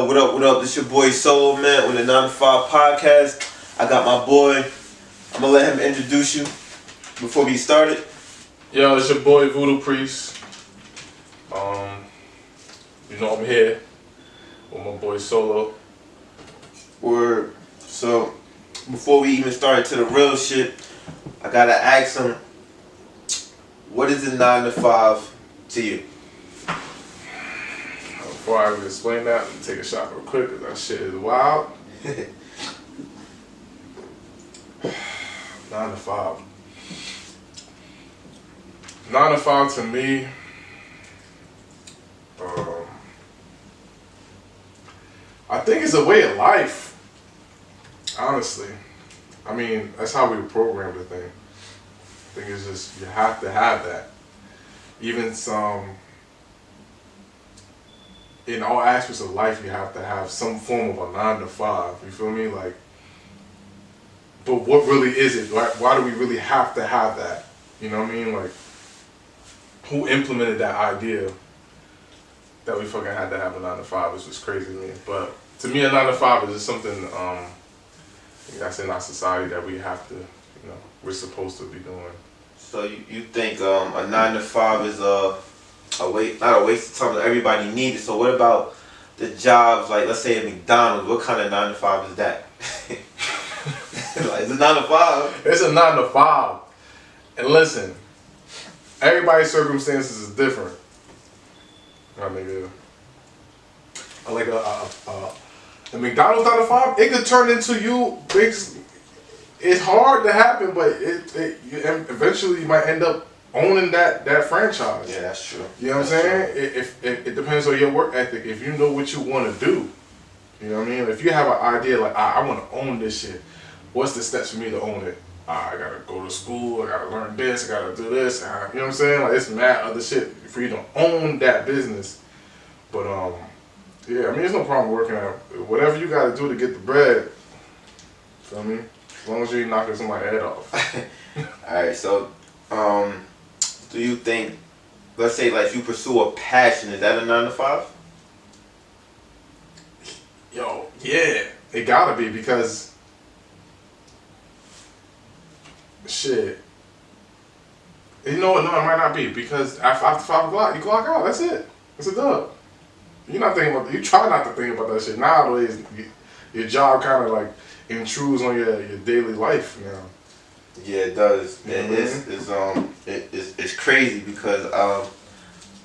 What up, what up? This your boy Solo Man with the 9 to 5 podcast. I got my boy. I'm gonna let him introduce you before we started. Yo, it's your boy Voodoo Priest. I'm here with my boy Solo. Word. So, before we even start into the real shit, I gotta ask him, what is the 9 to 5 to you? Before I even explain that, let me take a shot real quick because that shit is wild. 9 to 5. 9 to 5 to me, I think it's a way of life, honestly. I mean, that's how we were programmed to think. I think it's just, you have to have that. Even in all aspects of life, you have to have some form of a 9 to 5, you feel me? Like, but what really is it? Why do we really have to have that? You know what I mean? Like, who implemented that idea that we fucking had to have a 9 to 5 is just crazy to me. But to me, a 9 to 5 is just something that's in our society that we have to, we're supposed to be doing. So you think a 9 to 5 is not a waste of time that everybody needs it. So what about the jobs, like let's say at McDonald's, what kind of 9 to 5 is that? Like, it's a 9 to 5. It's a 9 to 5. And listen, everybody's circumstances is different. My nigga. Like a McDonald's 9 to 5, it could turn into you. It's hard to happen, but you eventually you might end up owning that franchise. Yeah, that's true. You know what I'm saying? It depends on your work ethic. If you know what you want to do, you know what I mean? If you have an idea like, I want to own this shit, what's the steps for me to own it? I gotta go to school, I gotta learn this, I gotta do this, you know what I'm saying? Like, it's mad other shit for you to own that business. But yeah, I mean, there's no problem working out. Whatever you gotta do to get the bread, feel me? As long as you ain't knocking somebody's head off. Alright, so do you think, let's say like if you pursue a passion, is that a 9 to 5? Yo, yeah, it gotta be, because shit. You know what? No, it might not be, because after 5 o'clock, you clock out. That's it. It's a dub. You're not thinking about. You try not to think about that shit. Nowadays, your job kind of like intrudes on your daily life now. Yeah, it does. Mm-hmm. It's crazy because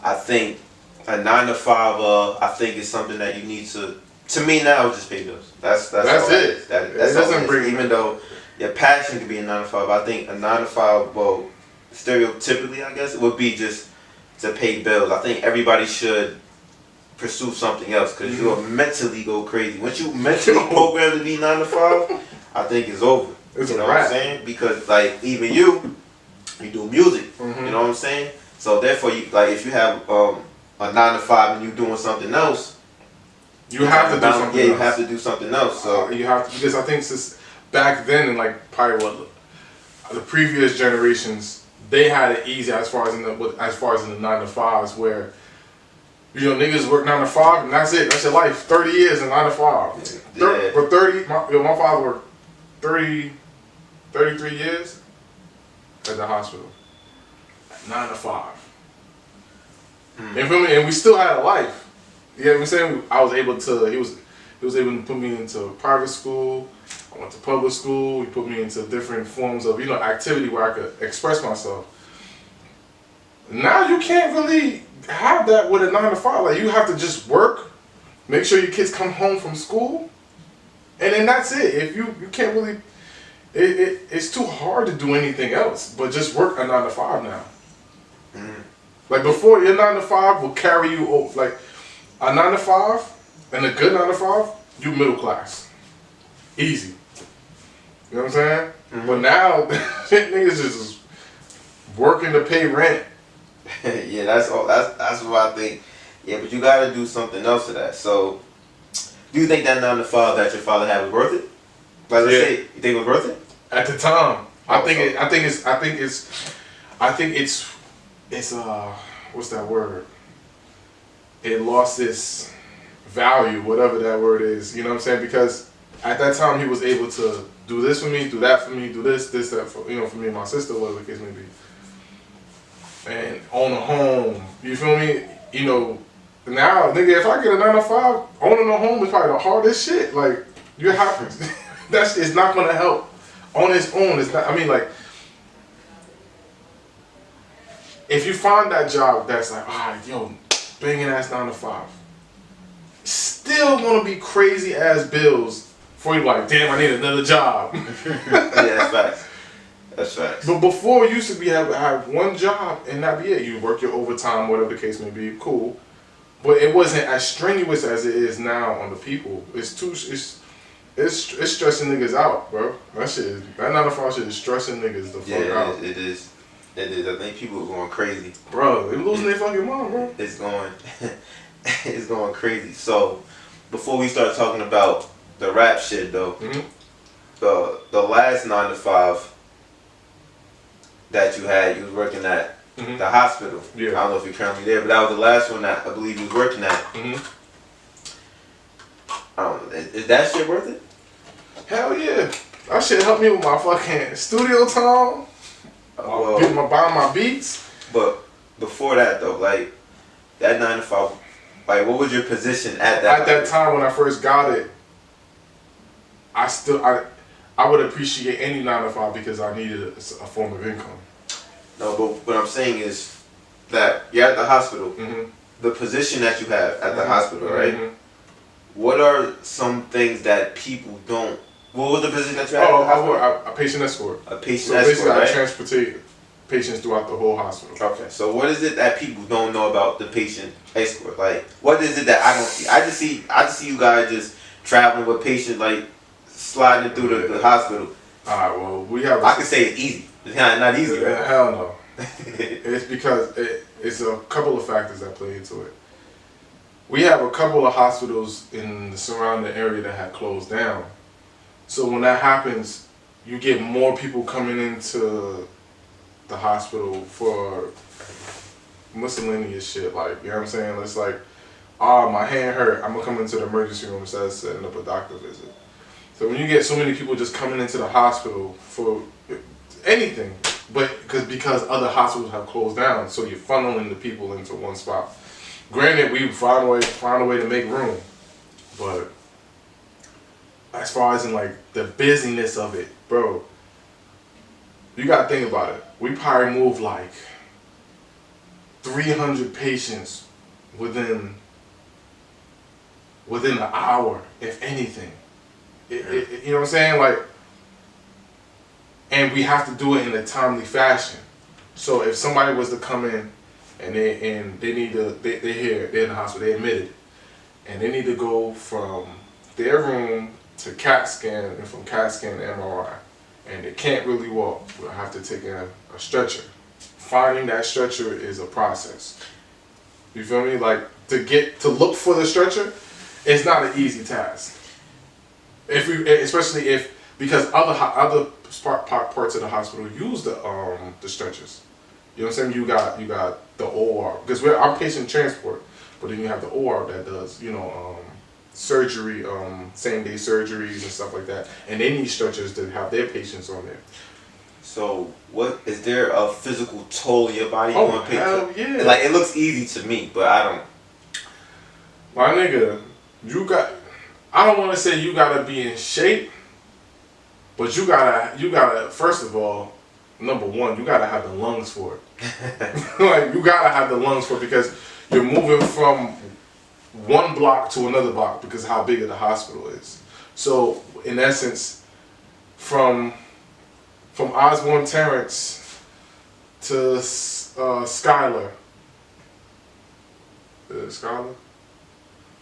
I think a 9 to 5 I think is something that you need to. To me now, just pay bills. That's all it. That's it doesn't bring. Even though your passion could be a 9 to 5, I think a 9 to 5, well, stereotypically, I guess, it would be just to pay bills. I think everybody should pursue something else because you'll mentally go crazy. Once you mentally programmed to be 9 to 5, I think it's over. It's you know a what wrap. I'm saying? Because like even you do music. Mm-hmm. You know what I'm saying? So therefore, you like if you have a 9 to 5 and you doing something else, you have to do something else. Yeah, you have to do something else. So you have to, because I think since back then, and like probably what the previous generations, they had it easy as far as in the 9 to 5s, where niggas work 9 to 5 and that's it. That's your life. 30 years in 9 to 5. Yeah. For 30, my father worked 33 years at the hospital. 9 to 5. You feel me? And we still had a life. You know what I'm saying? I was able to. He was able to put me into private school. I went to public school. He put me into different forms of activity where I could express myself. Now you can't really have that with a 9 to 5. Like, you have to just work, make sure your kids come home from school, and then that's it. If you can't really, it's too hard to do anything else but just work a 9 to 5 now. Like, before, your 9 to 5 will carry you over. Like, a 9 to 5 and a good 9 to 5, you middle class, easy. You know what I'm saying? Mm-hmm. But now niggas just working to pay rent. Yeah, that's all. That's what I think. Yeah, but you gotta do something else to that. So, do you think that 9 to 5 that your father had was worth it? Like, let's say, you think it was worth it? At the time, I think it's what's that word? It lost its value, whatever that word is. You know what I'm saying? Because at that time he was able to do this for me, do that for me, do this, that for for me and my sister, whatever the case may be. And own a home. You feel me? Now, nigga, if I get a 9 to 5, owning a home is probably the hardest shit. Like, you have to. It's not gonna help on its own. It's not. I mean, like, if you find that job that's like, banging ass 9 to 5, still gonna be crazy ass bills for you. Like, damn, I need another job. Yeah, that's facts. That's facts. But before, you used to have one job and that be it. You work your overtime, whatever the case may be, cool. But it wasn't as strenuous as it is now on the people. It's stressing niggas out, bro. That 9 to 5 shit is stressing niggas the fuck out. It is. It is. I think people are going crazy. Bro, they losing their fucking mind, bro. It's going, it's going crazy. So, before we start talking about the rap shit, though, the last 9 to 5 that you had, you was working at the hospital. Yeah. I don't know if you're currently there, but that was the last one that I believe you was working at. I don't know. Is that shit worth it? Hell yeah. That shit helped me with my fucking studio time. Buying my beats. But before that though, like that 9 to 5, like what was your position at that? At that time when I first got it, I would appreciate any 9 to 5 because I needed a form of income. No, but what I'm saying is that you're at the hospital. The position that you have at the hospital, right? What are some things that people don't? What was the position that you had? I work a patient escort. A patient escort. So basically, right? I transport patients throughout the whole hospital. Okay, so what is it that people don't know about the patient escort? Like, what is it that I don't see? I just see you guys just traveling with patients, like sliding through the hospital. All right, well, we have. I could say it's easy. It's not easy, right? Hell no. It's because it's a couple of factors that play into it. We have a couple of hospitals in the surrounding area that had closed down. So when that happens, you get more people coming into the hospital for miscellaneous shit. Like, you know what I'm saying? It's like, my hand hurt. I'm going to come into the emergency room instead of setting up a doctor visit. So when you get so many people just coming into the hospital for anything, but because other hospitals have closed down, so you're funneling the people into one spot. Granted, we found a way to make room, but as far as in like the busyness of it, bro, you gotta think about it. We probably moved like 300 patients within an hour, if anything. You know what I'm saying? Like, and we have to do it in a timely fashion. So if somebody was to come in and they're here, they're in the hospital, they're admitted, and they need to go from their room to CAT scan and from CAT scan to MRI, and they can't really walk, we'll have to take in a stretcher. Finding that stretcher is a process. You feel me? Like, to look for the stretcher, it's not an easy task. Especially because other parts of the hospital use the stretchers. You know what I'm saying? You got the OR, because I'm patient transport, but then you have the OR that does surgery, same day surgeries and stuff like that, and they need stretchers to have their patients on there. So, what is there a physical toll in your body? Oh, hell yeah! Like, it looks easy to me, but I don't. My nigga, I don't want to say you gotta be in shape, but you gotta first of all, number one, you gotta have the lungs for it. Like, you gotta have the lungs for it, because you're moving from one block to another block because of how big of the hospital is. So in essence, from Osborne Terrace to Schuyler,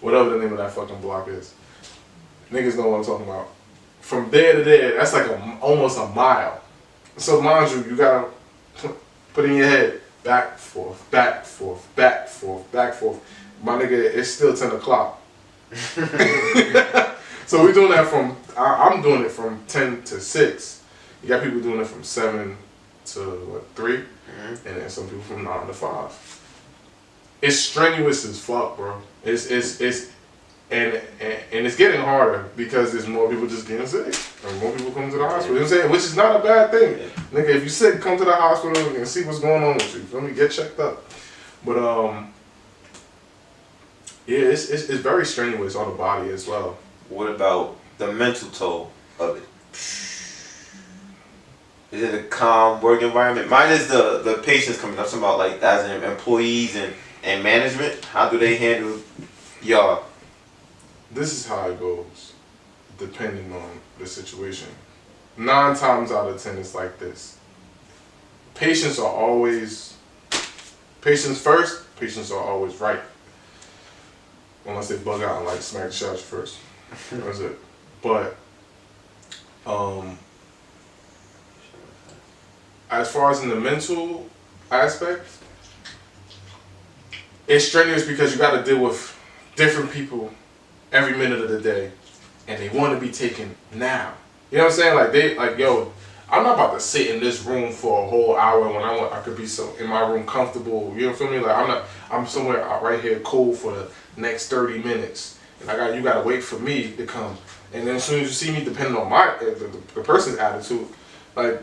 whatever the name of that fucking block is, niggas know what I'm talking about. From there to there, that's like almost a mile. So mind you, you gotta put in your head, back, forth, back, forth, back, forth, back, forth. My nigga, it's still 10 o'clock. So we're doing that I'm doing it from 10 to 6. You got people doing it from 7 to 3? And then some people from 9 to 5. It's strenuous as fuck, bro. It's and it's getting harder because there's more people just getting sick, and more people come to the hospital. You know what I'm saying? Which is not a bad thing. Nigga, if you're sick, come to the hospital and see what's going on with you. Let me get checked up. But yeah, it's very strenuous on the body as well. What about the mental toll of it? Is it a calm work environment? Mine is the patients coming up. Talking about like as in employees and management. How do they handle y'all? This is how it goes, depending on the situation. 9 times out of 10, it's like this. Patients first, patients are always right. Unless they bug out and like smack the shot first. That's it. But, as far as in the mental aspect, it's strenuous because you got to deal with different people every minute of the day, and they want to be taken now. You know what I'm saying? Like yo, I'm not about to sit in this room for a whole hour when I could be so in my room comfortable. You know what I mean? Like I'm somewhere out right here cool for the next 30 minutes, and you gotta wait for me to come. And then as soon as you see me, depending on the person's attitude, like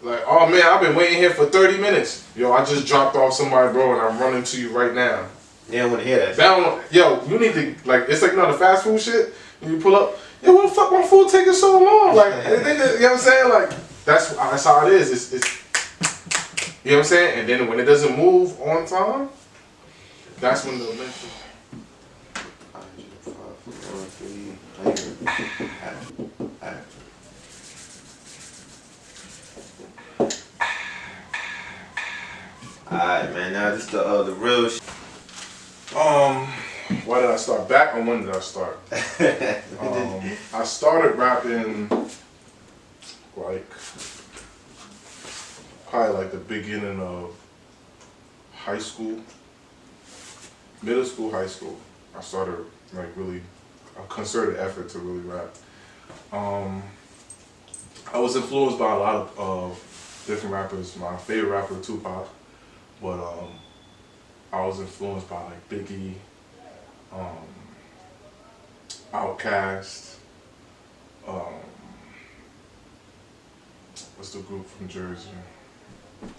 oh man, I've been waiting here for 30 minutes. Yo, I just dropped off somebody, bro, and I'm running to you right now. They don't want to hear that. Yo, you need to, like, it's like, you know, the fast food shit. When you pull up, yo, what the fuck my food taking so long? Like, you know what I'm saying? Like, that's how it is. It's you know what I'm saying? And then when it doesn't move on time, that's when the mental. Alright, man. Now this the real shit. Why did I start? Back on when did I start? I started rapping like probably like the beginning of high school, middle school, high school. I started like really a concerted effort to really rap. I was influenced by a lot of different rappers. My favorite rapper was Tupac, but I was influenced by like Biggie, Outkast, what's the group from Jersey?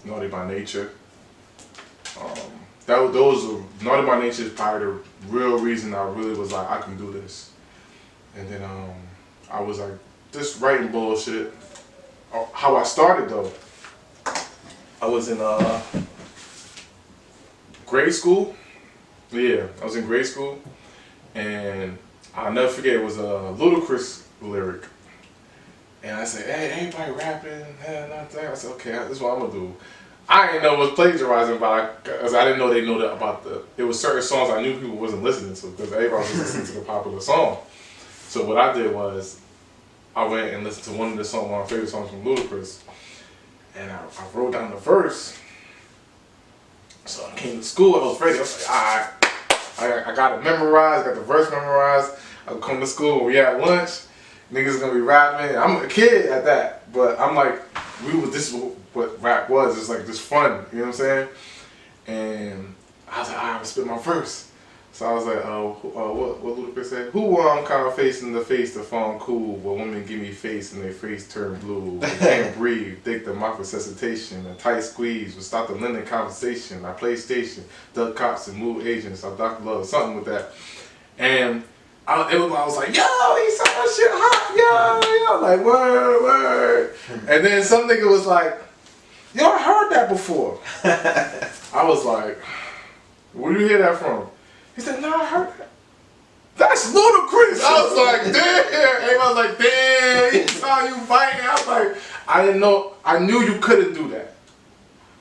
Naughty by Nature. Naughty by Nature is probably the real reason I really was like, I can do this. And then I was like, just writing bullshit. How I started though, I was in grade school. Yeah, I was in grade school, and I'll never forget, it was a Ludacris lyric. And I said, hey, everybody rapping, nothing. I said, okay, this is what I'm gonna do. I didn't know it was plagiarizing, because I didn't know they know that about there was certain songs I knew people wasn't listening to, because everybody was listening to the popular song. So what I did was, I went and listened to one of my favorite songs from Ludacris, and I wrote down the verse. So I came to school, I was ready. I was like, alright, I got it memorized, got the verse memorized. I would come to school, we had lunch, niggas gonna be rapping. I'm a kid at that, but I'm like, this is what rap was. It's like just fun, you know what I'm saying? And I was like, I'm gonna spit my verse. So I was like, what Ludacris said? Who I'm kind of facing the face to phone cool, but women give me face and their face turn blue. They can't breathe, think the mouth resuscitation, a tight squeeze will stop the lending conversation. I play station, duck cops and move agents. I Dr. Love, something with that. And I was like, yo, he said that shit hot, yo, like word. And then some nigga was like, yo, I heard that before. I was like, where do you hear that from? He said, no, I heard that. That's Ludacris. I was like, damn. Everybody was like, damn, he saw you biting. I was like, I didn't know, I knew you couldn't do that.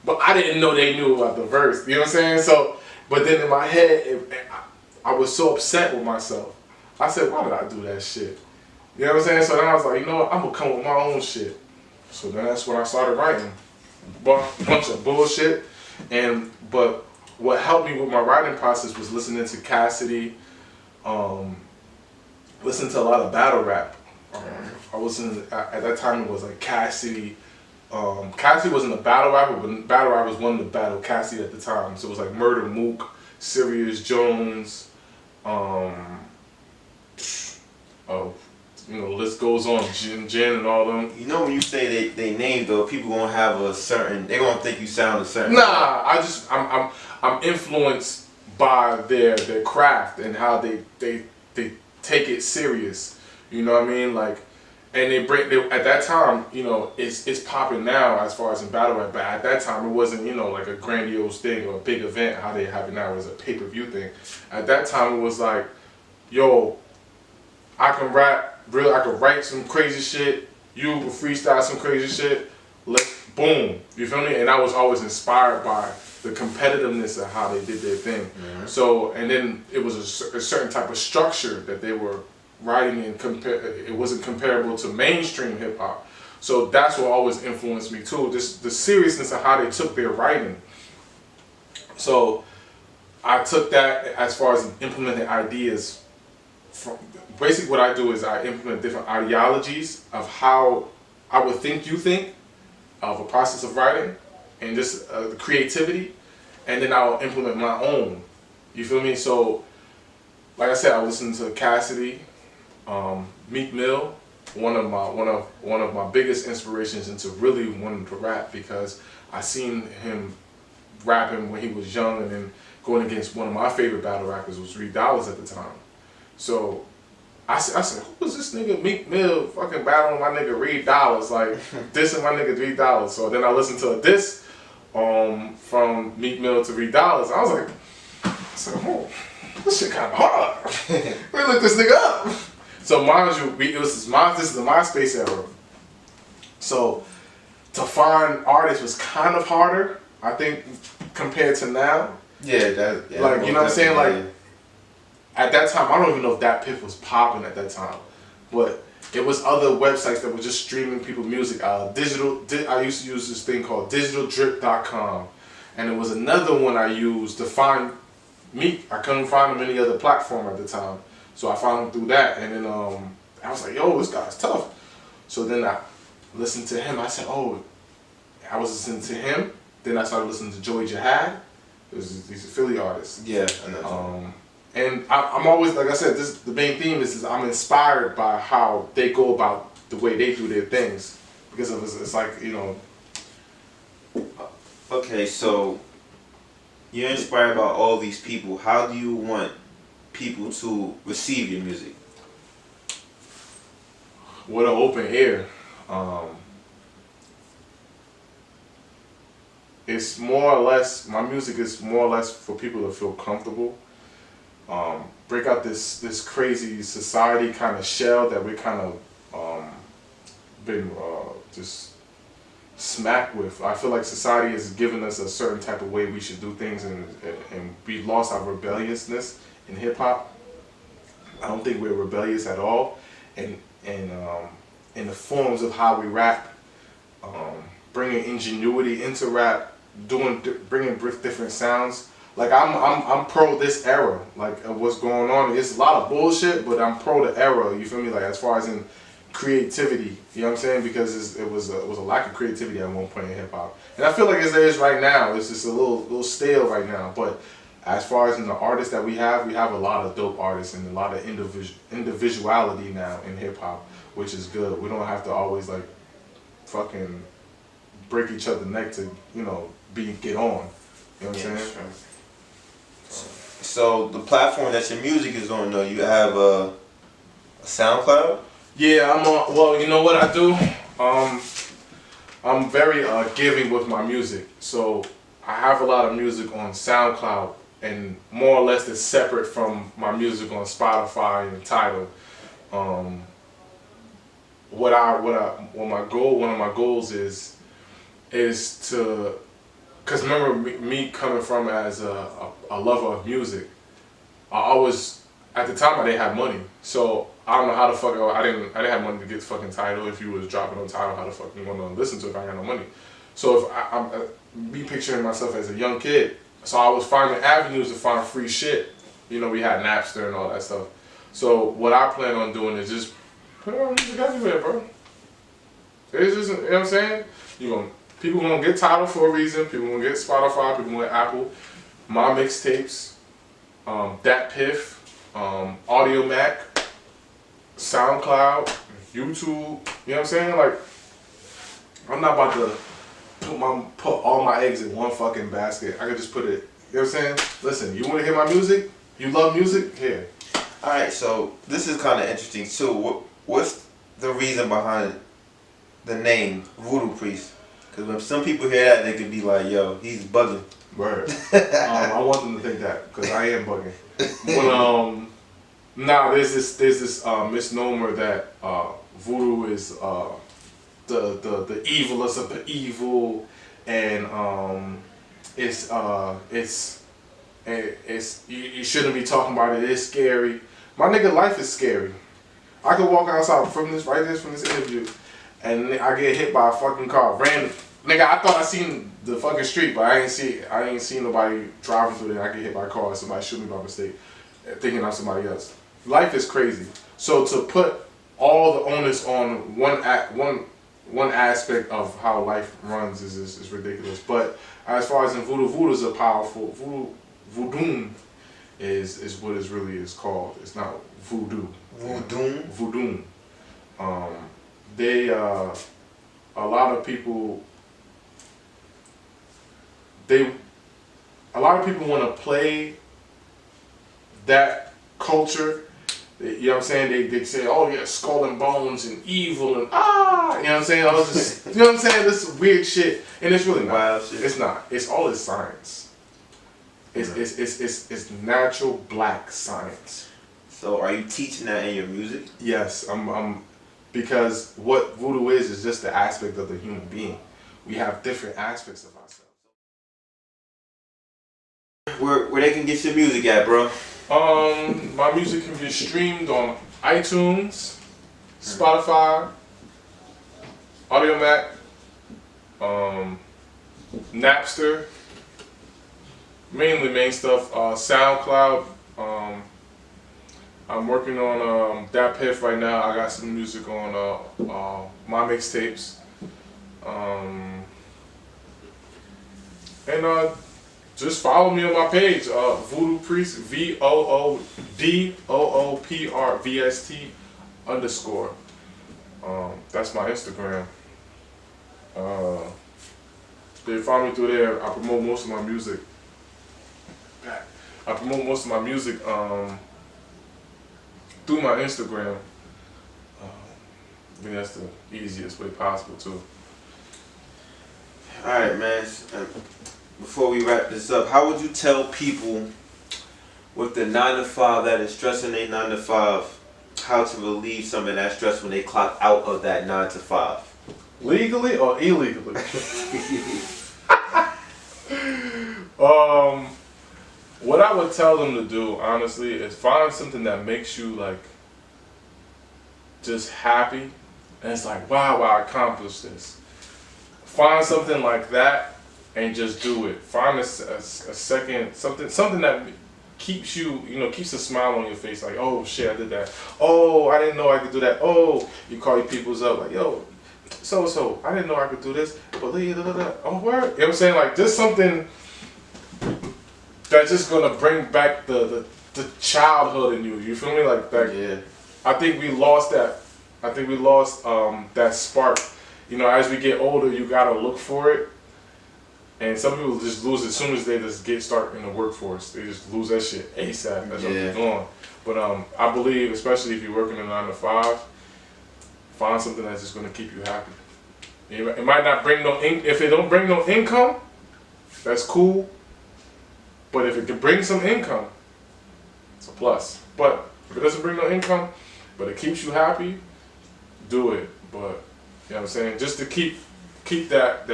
But I didn't know they knew about the verse. You know what I'm saying? So, but then in my head, I was so upset with myself. I said, why did I do that shit? You know what I'm saying? So then I was like, you know what, I'm gonna come with my own shit. So then that's when I started writing. Bunch of bullshit. But what helped me with my writing process was listening to Cassidy, listening to a lot of battle rap. I was at that time it was like Cassidy. Cassidy wasn't a battle rapper, but battle rap was one to battle Cassidy at the time. So it was like Murder Mook, Sirius Jones, Oh, you know, list goes on. Jen and all them. You know when you say they name though, people gonna have a certain. They gonna think you sound a certain. Nah, I'm influenced by their craft and how they take it serious. You know what I mean? Like, and at that time, you know, it's popping now as far as in battle rap, but at that time it wasn't, you know, like a grandiose thing or a big event. How they have it now is a pay-per-view thing. At that time it was like, yo, I can rap, I can write some crazy shit. You can freestyle some crazy shit. Boom, you feel me? And I was always inspired by the competitiveness of how they did their thing. Mm-hmm. So, and then it was a certain type of structure that they were writing in. It wasn't comparable to mainstream hip hop. So that's what always influenced me too. Just the seriousness of how they took their writing. So I took that as far as implementing ideas. Basically, what I do is I implement different ideologies of how I would think you think of a process of writing and just the creativity, and then I'll implement my own. You feel me? So, like I said, I listen to Cassidy, Meek Mill, one of my biggest inspirations into really wanting to rap, because I seen him rapping when he was young, and then going against one of my favorite battle rappers was $3 at the time. So I said, who is this nigga Meek Mill fucking battling my nigga $3, like dissing my nigga $3? So then I listened to a diss from Meek Mill to $3. I was like, oh, this shit kind of hard. Let me look this nigga up. So mind you, this is the MySpace era. So to find artists was kind of harder, I think, compared to now. Yeah, like, you know what I'm saying? Like, at that time, I don't even know if Dat Piff was popping at that time, but it was other websites that were just streaming people music. I used to use this thing called digitaldrip.com, and it was another one I used to find Meek. I couldn't find him any other platform at the time, so I found him through that, and then I was like, yo, this guy's tough. So then I listened to him. I said, oh, I was listening to him. Then I started listening to Joey Jihad. These Philly artists. Yeah, I know. And I'm always, like I said, the main theme is I'm inspired by how they go about the way they do their things, because of it's like, you know. Okay, so you're inspired by all these people. How do you want people to receive your music? With an open ear. It's more or less, my music is more or less for people to feel comfortable. Break out this crazy society kind of shell that we kind of been just smacked with. I feel like society has given us a certain type of way we should do things, and we lost our rebelliousness in hip hop. I don't think we're rebellious at all, and in the forms of how we rap, bringing ingenuity into rap, bringing different sounds. Like I'm pro this era, like what's going on. It's a lot of bullshit, but I'm pro the era. You feel me? Like as far as in creativity, you know what I'm saying? Because it was a lack of creativity at one point in hip hop, and I feel like as it is right now, it's just a little stale right now. But as far as in the artists that we have a lot of dope artists and a lot of individuality now in hip hop, which is good. We don't have to always like fucking break each other's neck to, you know, get on. You know what I'm saying? Sure. So the platform that your music is on, though, you have a SoundCloud? Yeah, I'm on. Well, you know what I do? I'm very giving with my music. So I have a lot of music on SoundCloud, and more or less it's separate from my music on Spotify and Tidal. One of my goals is to, because remember me coming from as a lover of music, I always, at the time I didn't have money, so I don't know how the fuck I didn't have money to get fucking Tidal. If you was dropping on Tidal, how the fuck you want to listen to it if I ain't got no money? So if I'm me picturing myself as a young kid, so I was finding avenues to find free shit. You know, we had Napster and all that stuff. So what I plan on doing is just put it on music everywhere, bro. It's just, you know what I'm saying? People gonna get Tidal for a reason. People gonna get Spotify. People gonna get Apple. My mixtapes, Dat Piff, Audio Mac, SoundCloud, YouTube. You know what I'm saying? Like, I'm not about to put all my eggs in one fucking basket. I could just put it. You know what I'm saying? Listen, you want to hear my music? You love music? Here. All right, so this is kind of interesting too. What's the reason behind the name Voodoo Priest? Because when some people hear that, they could be like, "Yo, he's bugging." Word. I want them to think that because I am bugging. But there's this misnomer that voodoo is the evilest of the evil, and it's you shouldn't be talking about it. It's scary. My nigga, life is scary. I could walk outside from this interview, and I get hit by a fucking car. Random. Nigga, I thought I seen the fucking street, but I ain't seen nobody driving through there. I get hit by a car, somebody shoot me by mistake, thinking I'm somebody else. Life is crazy. So to put all the onus on one aspect of how life runs is ridiculous. But as far as in voodoo is a powerful voodoo is what it really is called. It's not voodoo. Voodoo. A lot of people want to play that culture. You know what I'm saying? They say, oh yeah, skull and bones and evil and you know what I'm saying? All this, you know what I'm saying? This weird shit, and it's really not. Wild shit. It's not. It's all is science. It's natural black science. So are you teaching that in your music? Yes, I'm because what voodoo is just the aspect of the human being. We have different aspects of ourselves. Where they can get your music at, bro? My music can be streamed on iTunes, Spotify, AudioMac, Napster, main stuff, SoundCloud. I'm working on that piff right now. I got some music on my mixtapes. Just follow me on my page, Voodoo Priest, VOODOOPRVST _. That's my Instagram. They find me through there. I promote most of my music. Through my Instagram. I think that's the easiest way possible too. Alright, man. Before we wrap this up, how would you tell people with the 9-to-5 that is stressing their 9-to-5 how to relieve some of that stress when they clock out of that 9-to-5? Legally or illegally? What I would tell them to do, honestly, is find something that makes you like just happy, and it's like, wow, I accomplished this. Find something like that and just do it. Find a second something that keeps you, keeps a smile on your face. Like, oh shit, I did that. Oh, I didn't know I could do that. Oh, you call your peoples up like, yo, so I didn't know I could do this. But oh, word. You know what I'm saying? Like, just something that's just gonna bring back the childhood in you. You feel me? Like that. Yeah. I think we lost that. I think we lost that spark. As we get older, you gotta look for it. And some people just lose as soon as they just start in the workforce. They just lose that shit ASAP. That's what they're doing. But I believe, especially if you're working a 9-to-5, find something that's just gonna keep you happy. It might not bring no if it don't bring no income, that's cool. But if it can bring some income, it's a plus. But if it doesn't bring no income, but it keeps you happy, do it. But you know what I'm saying? Just to keep that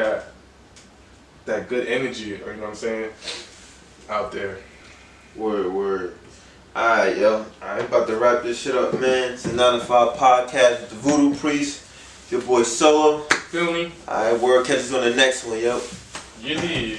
good energy, you know what I'm saying, out there. Word. Alright, yo. I'm about to wrap this shit up, man. It's a 9-to-5 podcast with the Voodoo Priest. Your boy Solo. Feel me? Alright, word. Catch us on the next one, yo. You need.